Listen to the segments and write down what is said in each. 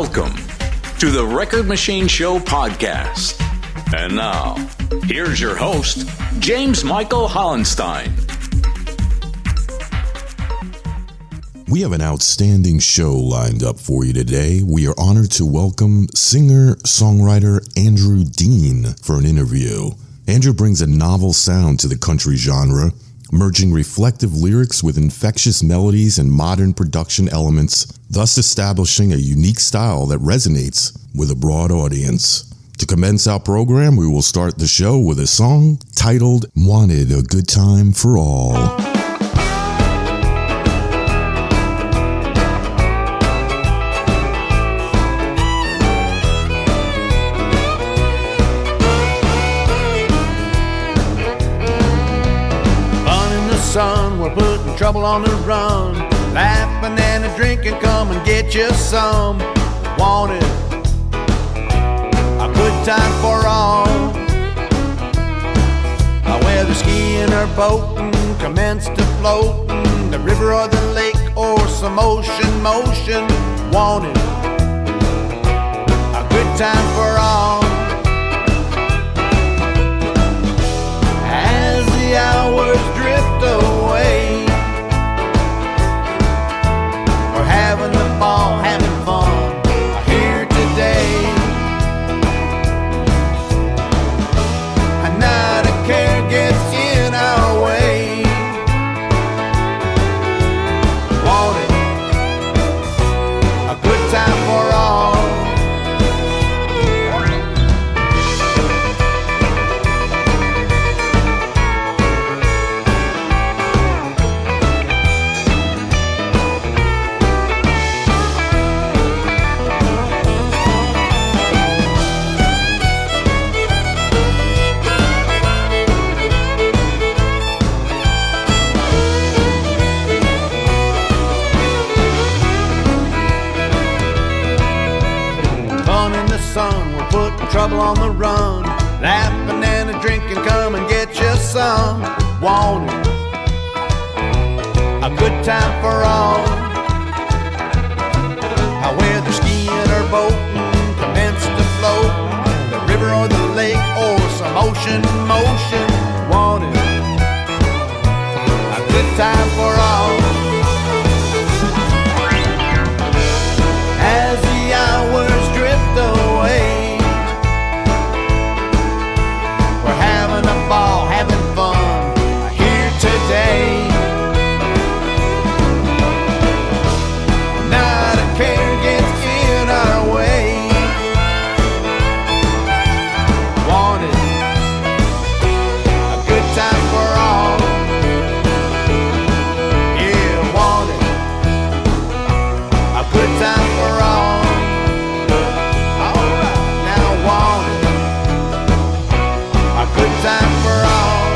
Welcome to the Record Machine Show podcast. And now, here's your host, James Michael Hollenstein. We have an outstanding show lined up for you today. We are honored to welcome singer-songwriter Andrew Dean for an interview. Andrew brings a novel sound to the country genre, merging reflective lyrics with infectious melodies and modern production elements, thus establishing a unique style that resonates with a broad audience. To commence our program, we will start the show with a song titled "Wanted a Good Time for All." Son, we're putting trouble on the run, laughing and a drinking, come and get you some. Wanted a good time for all. Whether skiing or boating, commence to floating, the river or the lake or some ocean motion. Wanted a good time for all. As the hours drift away, we're having a ball, having fun here today. And not a care gets in our way. Wanted a good time for all. Trouble on the run, laughing and a drinking, come and get you some. Wanted a good time for all. Whether skiing or boating, commence to floating, the river or the lake or some ocean motion. Wanted a good time for all. As the hours drift away, having a ball, having fun here today. Not a care gets in our way. Wanted a good time for all. Yeah, wanted a good time for all. All right, now wanted a good time for all.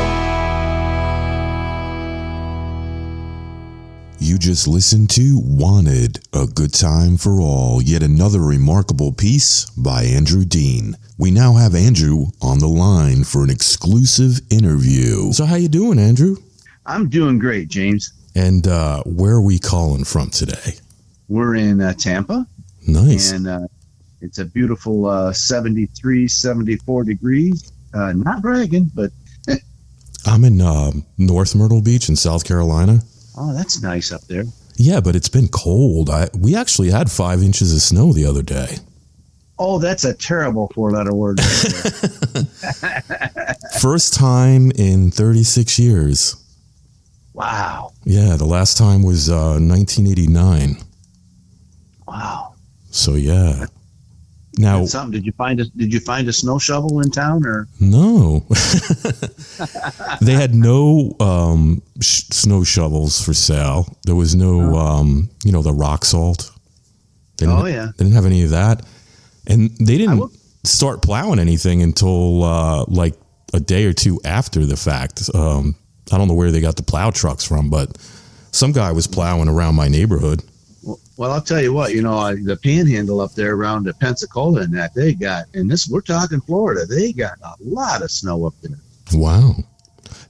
You just listened to "Wanted a Good Time for All," yet another remarkable piece by Andrew Dean. We now have Andrew on the line for an exclusive interview. So how you doing, Andrew? I'm doing great, James. And where are we calling from today? We're in Tampa. Nice. And it's a beautiful 73, 74 degrees. Not bragging, but... I'm in North Myrtle Beach in South Carolina. Oh, that's nice up there. Yeah, but it's been cold. We actually had 5 inches of snow the other day. Oh, that's a terrible 4-letter word. First time in 36 years. Wow. Yeah, the last time was 1989. Wow. So, yeah. Now, That's something. Did you find a snow shovel in town, or no? They had no snow shovels for sale. There was no, the rock salt. They didn't have any of that, and they didn't start plowing anything until like a day or two after the fact. I don't know where they got the plow trucks from, but some guy was plowing around my neighborhood. Well, I'll tell you what, the panhandle up there around Pensacola and that, they got, and we're talking Florida, they got a lot of snow up there. Wow.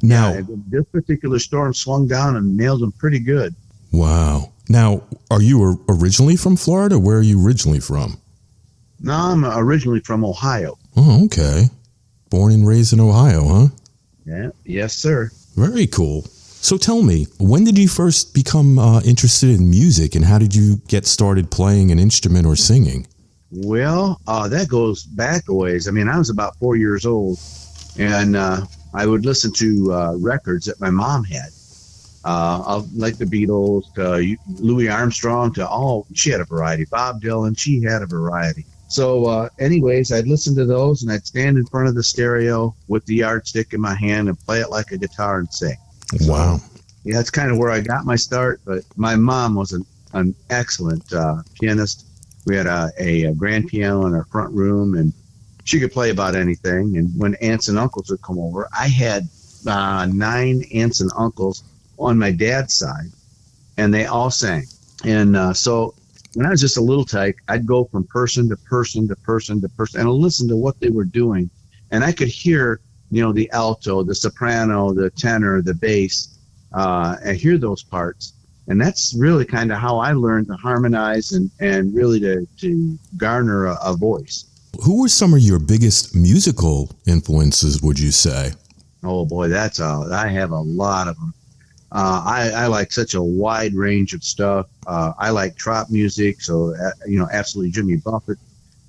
Now, this particular storm swung down and nailed them pretty good. Wow. Now, are you originally from Florida? Where are you originally from? No, I'm originally from Ohio. Oh, okay. Born and raised in Ohio, huh? Yeah. Yes, sir. Very cool. So tell me, when did you first become interested in music, and how did you get started playing an instrument or singing? Well, that goes back a ways. I mean, I was about 4 years old, and I would listen to records that my mom had. Like the Beatles, to Louis Armstrong, she had a variety. Bob Dylan, she had a variety. So anyways, I'd listen to those, and I'd stand in front of the stereo with the yardstick in my hand and play it like a guitar and sing. Wow. So, yeah, that's kind of where I got my start, but my mom was an excellent pianist. We had a grand piano in our front room, and she could play about anything. And when aunts and uncles would come over, I had 9 aunts and uncles on my dad's side, and they all sang. And so when I was just a little tyke, I'd go from person to person to person to person and listen to what they were doing. And I could hear, the alto, the soprano, the tenor, the bass, and hear those parts. And that's really kind of how I learned to harmonize and really to garner a voice. Who were some of your biggest musical influences, would you say? Oh, boy, I have a lot of them. I like such a wide range of stuff. I like trop music, so, absolutely Jimmy Buffett.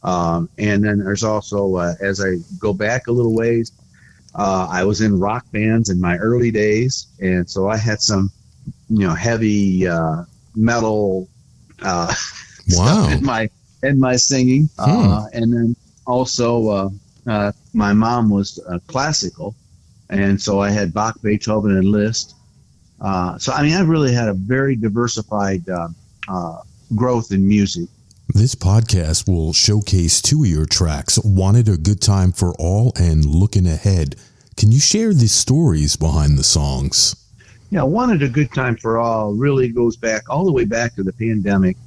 And then there's also, as I go back a little ways, I was in rock bands in my early days, and so I had some, heavy metal stuff in my singing. And then also my mom was classical, and so I had Bach, Beethoven, and Liszt. So, I've really had a very diversified growth in music. This podcast will showcase 2 of your tracks, Wanted a Good Time for All and Looking Ahead. Can you share the stories behind the songs? Yeah, Wanted a Good Time for All really goes back all the way back to the pandemic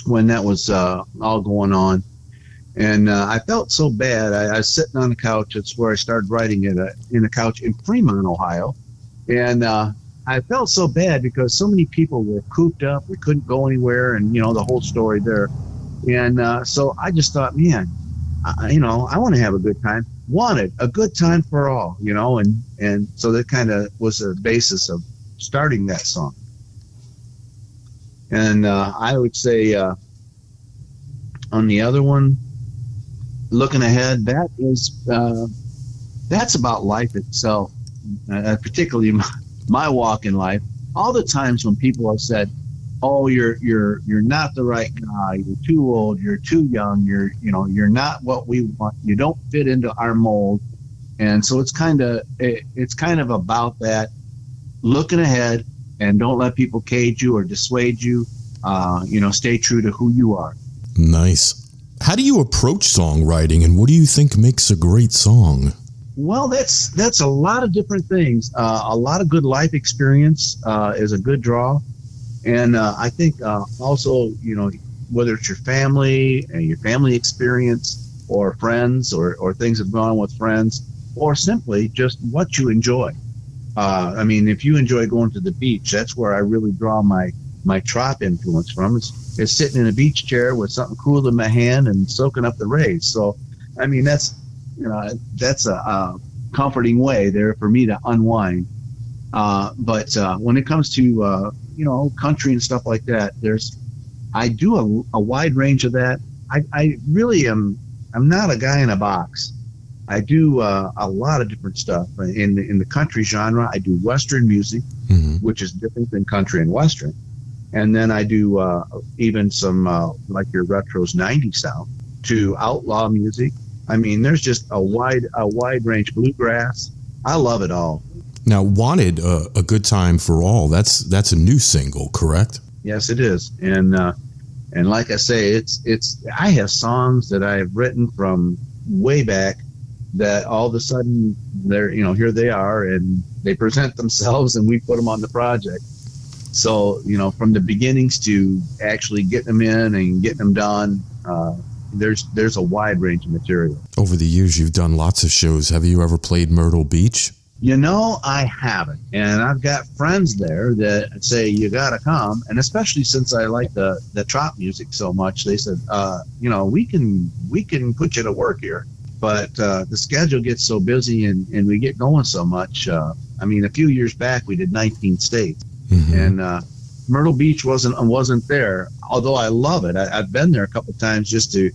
when that was all going on. And I felt so bad. I was sitting on the couch. It's where I started writing it, in a couch in Fremont, Ohio. And I felt so bad because so many people were cooped up. We couldn't go anywhere, and, the whole story there. And so I just thought, man, I want to have a good time. Wanted a good time for all, and so that kind of was the basis of starting that song. And I would say on the other one, Looking Ahead, that's about life itself, particularly my walk in life. All the times when people have said, "Oh, you're not the right guy. You're too old. You're too young. You're not what we want. You don't fit into our mold." And so it's kind of about that, looking ahead, and don't let people cage you or dissuade you. Stay true to who you are. Nice. How do you approach songwriting, and what do you think makes a great song? Well, that's a lot of different things. A lot of good life experience is a good draw. And I think also, whether it's your family and your family experience or friends or things that have gone on with friends, or simply just what you enjoy. If you enjoy going to the beach, that's where I really draw my trop influence from. It's sitting in a beach chair with something cool in my hand and soaking up the rays. So, that's a comforting way there for me to unwind. But when it comes to country and stuff like that, I do a wide range of that. I really I'm not a guy in a box. I do a lot of different stuff in the country genre. I do Western music, which is different than country and Western, and then I do even some like your retro's 90s sound to outlaw music. There's just a wide range. Bluegrass. I love it all. Now, Wanted a Good Time for All. That's a new single, correct? Yes, it is. And like I say, I have songs that I've written from way back that all of a sudden they're here they are, and they present themselves, and we put them on the project. So from the beginnings to actually getting them in and getting them done, there's a wide range of material. Over the years, you've done lots of shows. Have you ever played Myrtle Beach? I haven't, and I've got friends there that say you got to come, and especially since I like the trop music so much, they said, we can put you to work here, but the schedule gets so busy and we get going so much. A few years back we did 19 states, and Myrtle Beach wasn't there, although I love it. I've been there a couple of times just to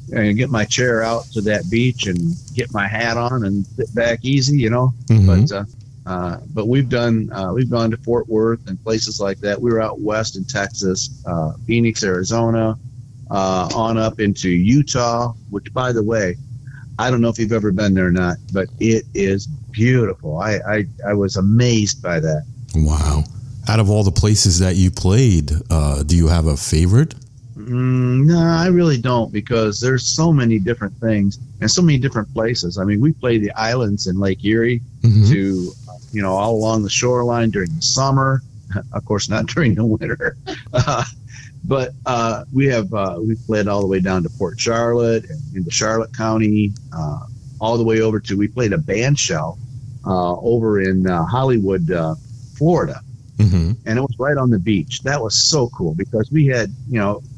get my chair out to that beach and get my hat on and sit back easy, But we've gone to Fort Worth and places like that. We were out west in Texas, Phoenix, Arizona, on up into Utah, which, by the way, I don't know if you've ever been there or not, but it is beautiful. I was amazed by that. Wow. Out of all the places that you played, do you have a favorite? No, I really don't, because there's so many different things and so many different places. We played the islands in Lake Erie to, all along the shoreline during the summer. Of course, not during the winter. But we played all the way down to Port Charlotte and into Charlotte County, all the way over to, we played a band shell over in Hollywood, Florida. And it was right on the beach. That was so cool because we had,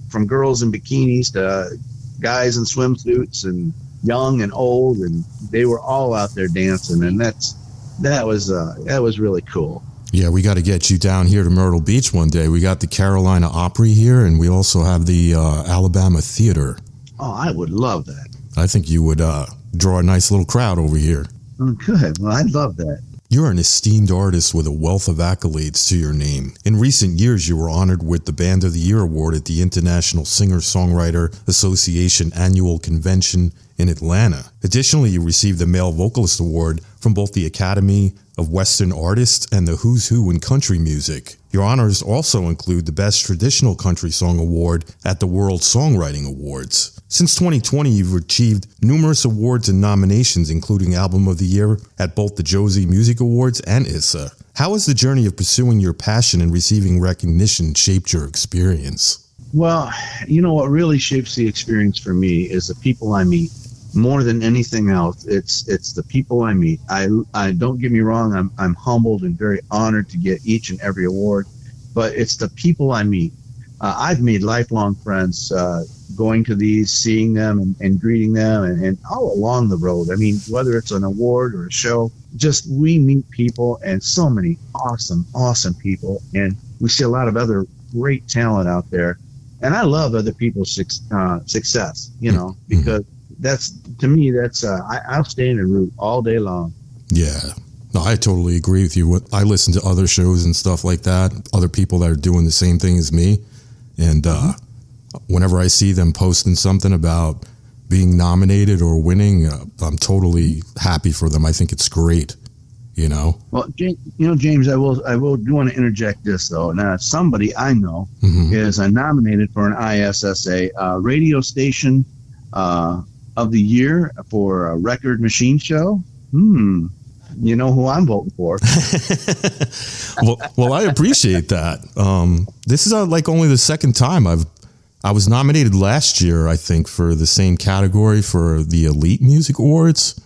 from girls in bikinis to guys in swimsuits and young and old, and they were all out there dancing, and that was really cool. Yeah, we got to get you down here to Myrtle Beach one day. We got the Carolina Opry here, and we also have the Alabama Theater. Oh, I would love that. I think you would draw a nice little crowd over here. Oh, good. Well, I'd love that. You're an esteemed artist with a wealth of accolades to your name. In recent years, you were honored with the Band of the Year Award at the International Singer-Songwriter Association Annual Convention in Atlanta. Additionally, you received the Male Vocalist Award from both the Academy of Western Artists and the Who's Who in Country Music. Your honors also include the Best Traditional Country Song Award at the World Songwriting Awards. Since 2020, you've achieved numerous awards and nominations, including Album of the Year at both the Josie Music Awards and ISSA. How has the journey of pursuing your passion and receiving recognition shaped your experience? Well, what really shapes the experience for me is the people I meet. More than anything else, it's the people I meet. I don't get me wrong, I'm humbled and very honored to get each and every award, but it's the people I meet. I've made lifelong friends going to these, seeing them and greeting them and all along the road. Whether it's an award or a show, just we meet people, and so many awesome people, and we see a lot of other great talent out there. And I love other people's success, because I'll stand and root all day long. Yeah. No, I totally agree with you. I listen to other shows and stuff like that, other people that are doing the same thing as me. And whenever I see them posting something about being nominated or winning, I'm totally happy for them. I think it's great, Well, James, I will do want to interject this, though. Now, somebody I know is nominated for an ISSA radio station of the year for a record machine show. You know who I'm voting for. well, I appreciate that. This is only the second time I was nominated last year, I think, for the same category for the Elite Music Awards,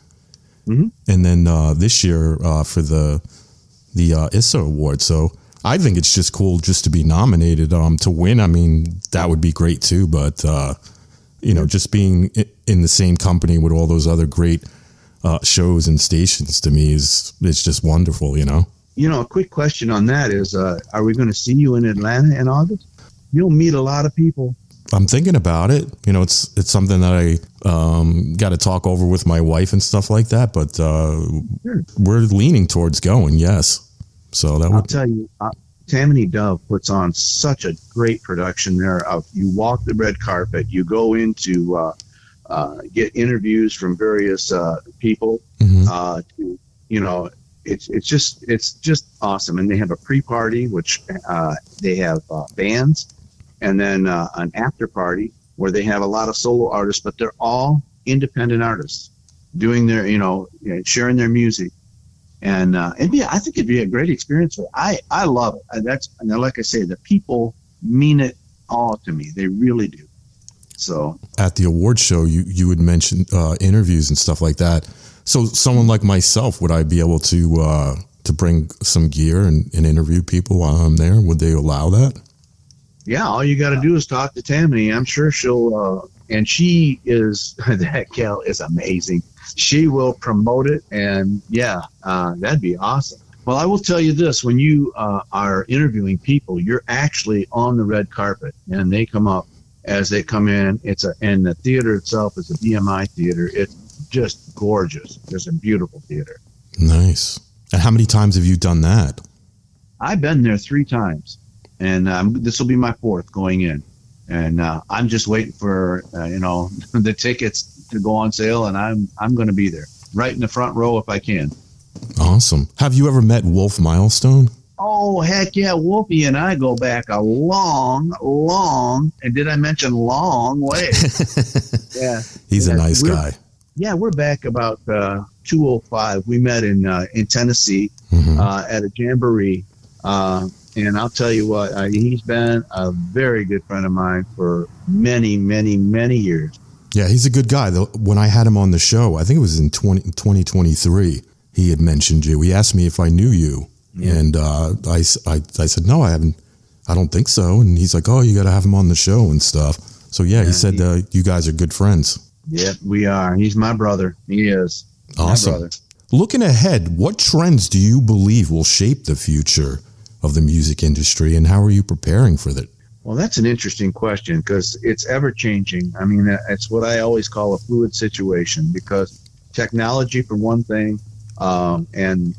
and then this year for the ISSA Award. So I think it's just cool just to be nominated. To win, that would be great too. But just being in the same company with all those other great shows and stations, to me it's just wonderful. A quick question on that is, are we going to see you in Atlanta in August? You'll meet a lot of people. I'm thinking about it. It's something that I got to talk over with my wife and stuff like that. But Sure. We're leaning towards going. Yes. So I'll tell you, Tammany Dove puts on such a great production there. You walk the red carpet, you go into get interviews from various people. It's just awesome. And they have a pre-party, which they have bands, and then an after party where they have a lot of solo artists, but they're all independent artists doing their, sharing their music. And I think it'd be a great experience. I love it. Like I say, the people mean it all to me. They really do. So at the award show, you had mentioned interviews and stuff like that. So someone like myself, would I be able to bring some gear and interview people while I'm there? Would they allow that? Yeah, all you got to do is talk to Tammany. I'm sure she'll, and she is, that gal is amazing. She will promote it, and that'd be awesome. Well, I will tell you this, when you are interviewing people, you're actually on the red carpet, and they come up as they come in. And the theater itself is a BMI theater. It's just gorgeous. It's a beautiful theater. Nice. And how many times have you done that? I've been there 3 times, and this will be my 4th going in. And I'm just waiting for the tickets to go on sale, and I'm going to be there, right in the front row if I can. Awesome. Have you ever met Wolf Milestone? Oh, heck yeah. Wolfie and I go back a long, and did I mention long way? Yeah. He's a nice guy. Yeah, we're back about 2005. We met in Tennessee at a jamboree. And I'll tell you what, he's been a very good friend of mine for many, many, many years. Yeah, he's a good guy. When I had him on the show, I think it was in 2023, he had mentioned you. He asked me if I knew you. Yeah. And I said, no, I haven't. I don't think so. And he's like, oh, you got to have him on the show and stuff. So, yeah, he said you guys are good friends. Yep, we are. He's my brother. He is. Awesome. My brother. Looking ahead, what trends do you believe will shape the future of the music industry, and how are you preparing for that? Well, that's an interesting question because it's ever changing. I mean, it's what I always call a fluid situation, because technology for one thing, and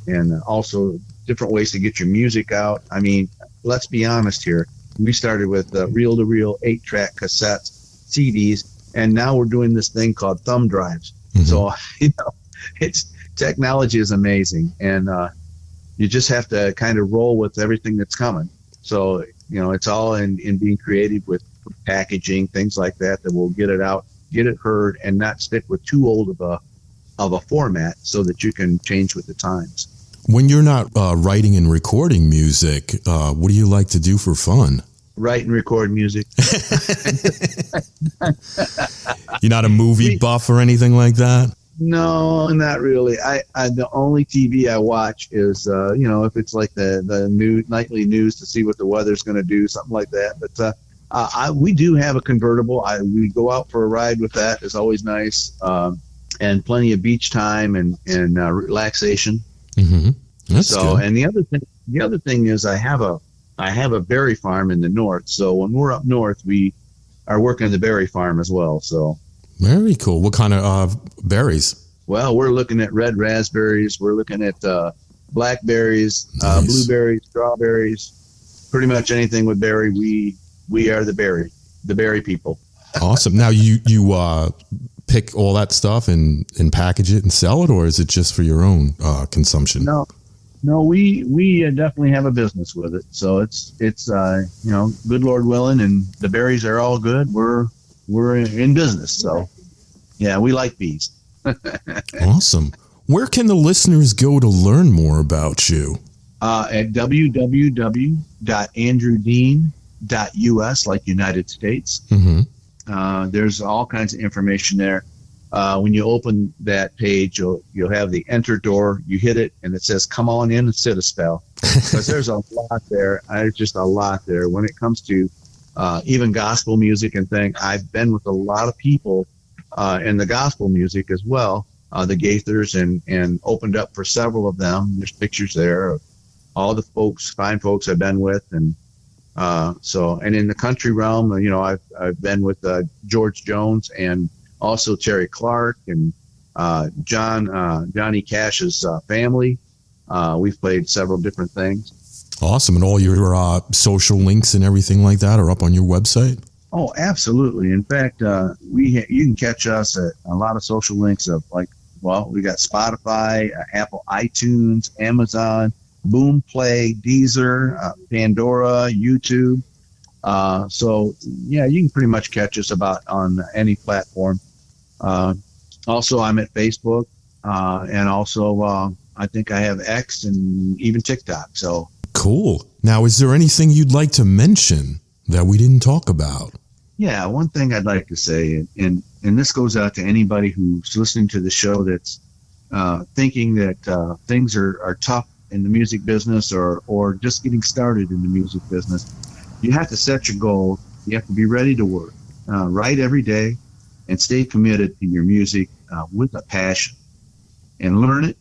also different ways to get your music out. I mean, let's be honest here. We started with reel-to-reel 8-track cassettes, CDs, and now we're doing this thing called thumb drives. Mm-hmm. So, technology is amazing, and you just have to kind of roll with everything that's coming. So, it's all in being creative with packaging, things like that will get it out, get it heard, and not stick with too old of a format so that you can change with the times. When you're not writing and recording music, what do you like to do for fun? Write and record music. You're not a movie buff or anything like that? No, not really. I the only TV I watch is if it's like the nightly news to see what the weather's going to do, something like that. But we do have a convertible. We go out for a ride with that. It's always nice, and plenty of beach time and relaxation. Mm-hmm. That's good. And the other thing is I have a berry farm in the north. So when we're up north, we are working the berry farm as well. So. Very cool. What kind of berries? Well, we're looking at red raspberries. We're looking at blackberries, nice. Blueberries, strawberries, pretty much anything with berry. We are the berry people. Awesome. Now you pick all that stuff and package it and sell it, or is it just for your own consumption? No, we definitely have a business with it. So it's good Lord willing, and the berries are all good. We're in business. So yeah, we like bees. Awesome. Where can the listeners go to learn more about you? At www.andrewdean.us, like United States. Mm-hmm. There's all kinds of information there. When you open that page, you'll have the enter door. You hit it, and it says, come on in and sit a spell. Because there's a lot there. There's just a lot there. When it comes to even gospel music and things, I've been with a lot of people in the gospel music as well, the Gaithers, and opened up for several of them. There's pictures there of all the fine folks I've been with. And and in the country realm, I've been with George Jones and also Terry Clark and Johnny Cash's family. We've played several different things. Awesome. And all your social links and everything like that are up on your website? Oh, absolutely. In fact, you can catch us at a lot of social links of we got Spotify, Apple iTunes, Amazon, Boomplay, Deezer, Pandora, YouTube. So yeah, you can pretty much catch us about on any platform. Also, I'm at Facebook, and also I think I have X and even TikTok. So cool. Now, is there anything you'd like to mention that we didn't talk about? Yeah, one thing I'd like to say, and this goes out to anybody who's listening to the show that's thinking that things are tough in the music business or just getting started in the music business, you have to set your goals. You have to be ready to work, write every day, and stay committed to your music with a passion, and learn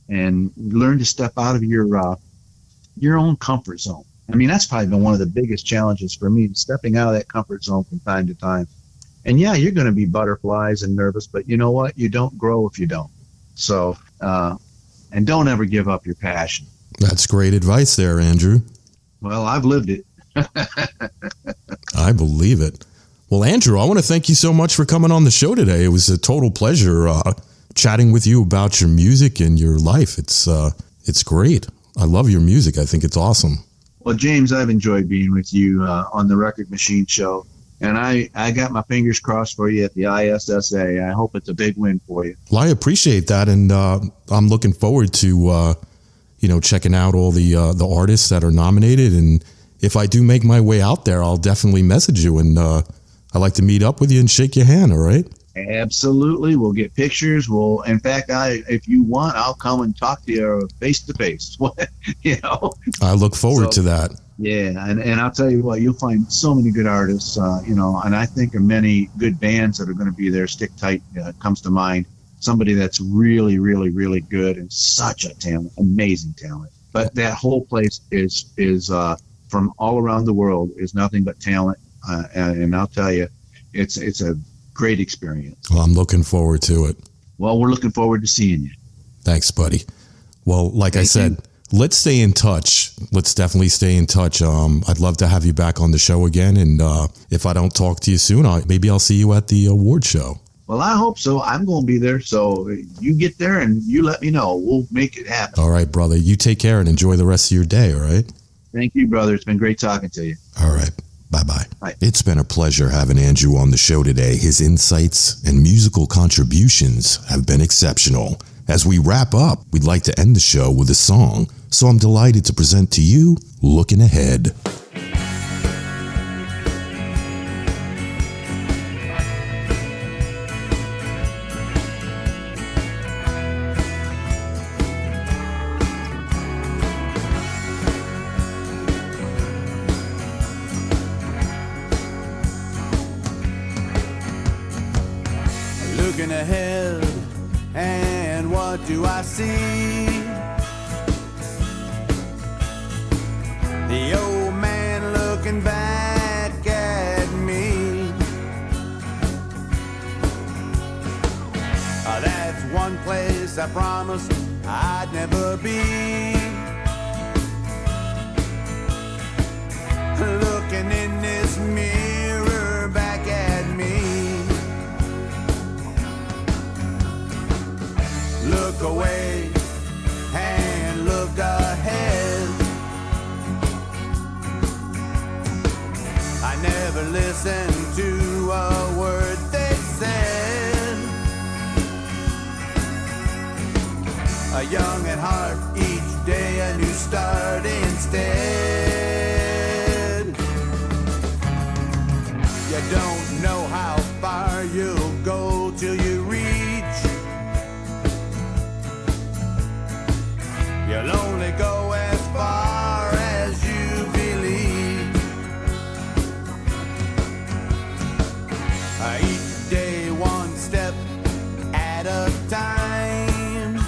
to step out of your own comfort zone. I mean, that's probably been one of the biggest challenges for me, stepping out of that comfort zone from time to time. And yeah, you're going to be butterflies and nervous, but you know what? You don't grow if you don't. So, and don't ever give up your passion. That's great advice there, Andrew. Well, I've lived it. I believe it. Well, Andrew, I want to thank you so much for coming on the show today. It was a total pleasure chatting with you about your music and your life. It's great. I love your music. I think it's awesome. Well, James, I've enjoyed being with you on the Record Machine Show, and I got my fingers crossed for you at the ISSA. I hope it's a big win for you. Well, I appreciate that, and I'm looking forward to checking out all the artists that are nominated. And if I do make my way out there, I'll definitely message you, and I'd like to meet up with you and shake your hand. All right? Absolutely. We'll get pictures. In fact, if you want, I'll come and talk to you face to face. I look forward to that. Yeah, and I'll tell you what, you'll find so many good artists, and I think of many good bands that are going to be there. Stick Tight comes to mind. Somebody that's really, really, really good and such a talent, amazing talent. But that whole place is from all around the world is nothing but talent, and I'll tell you, it's a great experience. Well, I'm looking forward to it. Well, we're looking forward to seeing you. Thanks, buddy. Well, like I said, let's stay in touch. Let's definitely stay in touch. I'd love to have you back on the show again. And if I don't talk to you soon, maybe I'll see you at the award show. Well, I hope so. I'm going to be there. So you get there and you let me know. We'll make it happen. All right, brother. You take care and enjoy the rest of your day, all right? Thank you, brother. It's been great talking to you. All right. Bye-bye. Bye. It's been a pleasure having Andrew on the show today. His insights and musical contributions have been exceptional. As we wrap up, we'd like to end the show with a song, so I'm delighted to present to you Looking Ahead. Looking ahead, and what do I see? The old man looking back at me. That's one place I promised I'd never be. Looking in this mirror back at me. Look away and look ahead. I never listened to a word they said. A young at heart, each day a new start instead. You don't know how far you'll go till you reach. You'll only go as far as you believe. Each day one step at a time.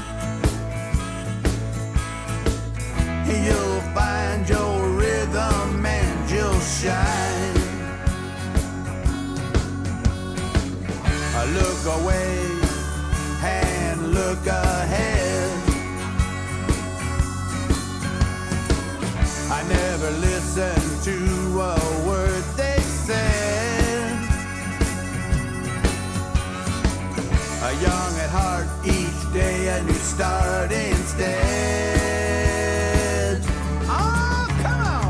You'll find your rhythm and you'll shine. Look away and look ahead. I never listened to a word they said. A young at heart, each day a new start instead. Oh, come on!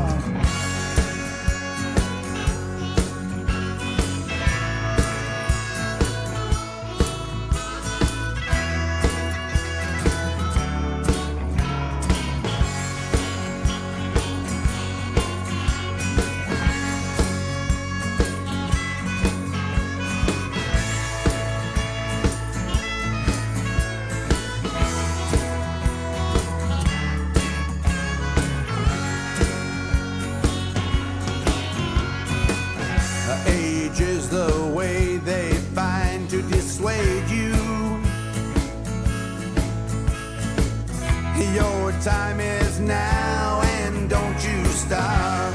time is now, and don't you stop.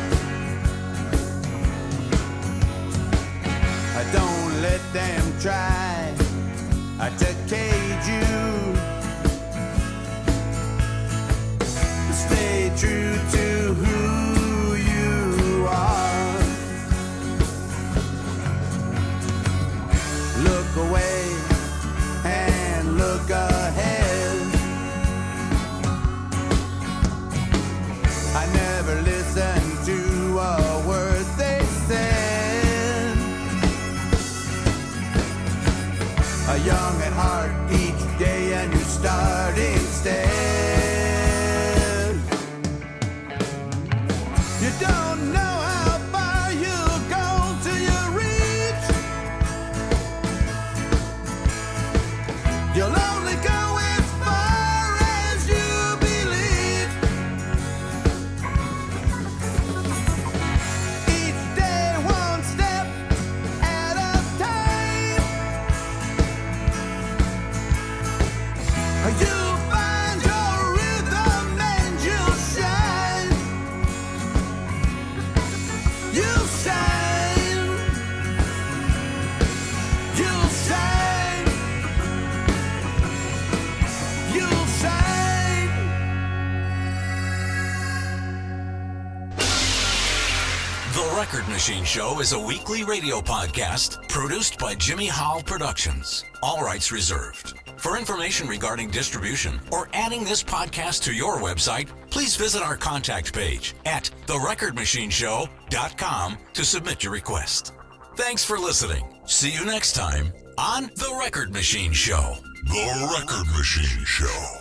Don't let them try to cage you. Stay true to who you are. Look away and look ahead. I never listened to a word they said. Young at heart each day, and you start instead. You don't know how far you'll go till you reach. You'll only go as far as you believe. Each day one step at a time. You'll find your rhythm and you'll shine. You'll shine. You'll shine. You'll shine. The Record Machine Show is a weekly radio podcast produced by Jimmy Howell Productions. All rights reserved. For information regarding distribution or adding this podcast to your website, please visit our contact page at therecordmachineshow.com to submit your request. Thanks for listening. See you next time on The Record Machine Show. The Record Machine Show.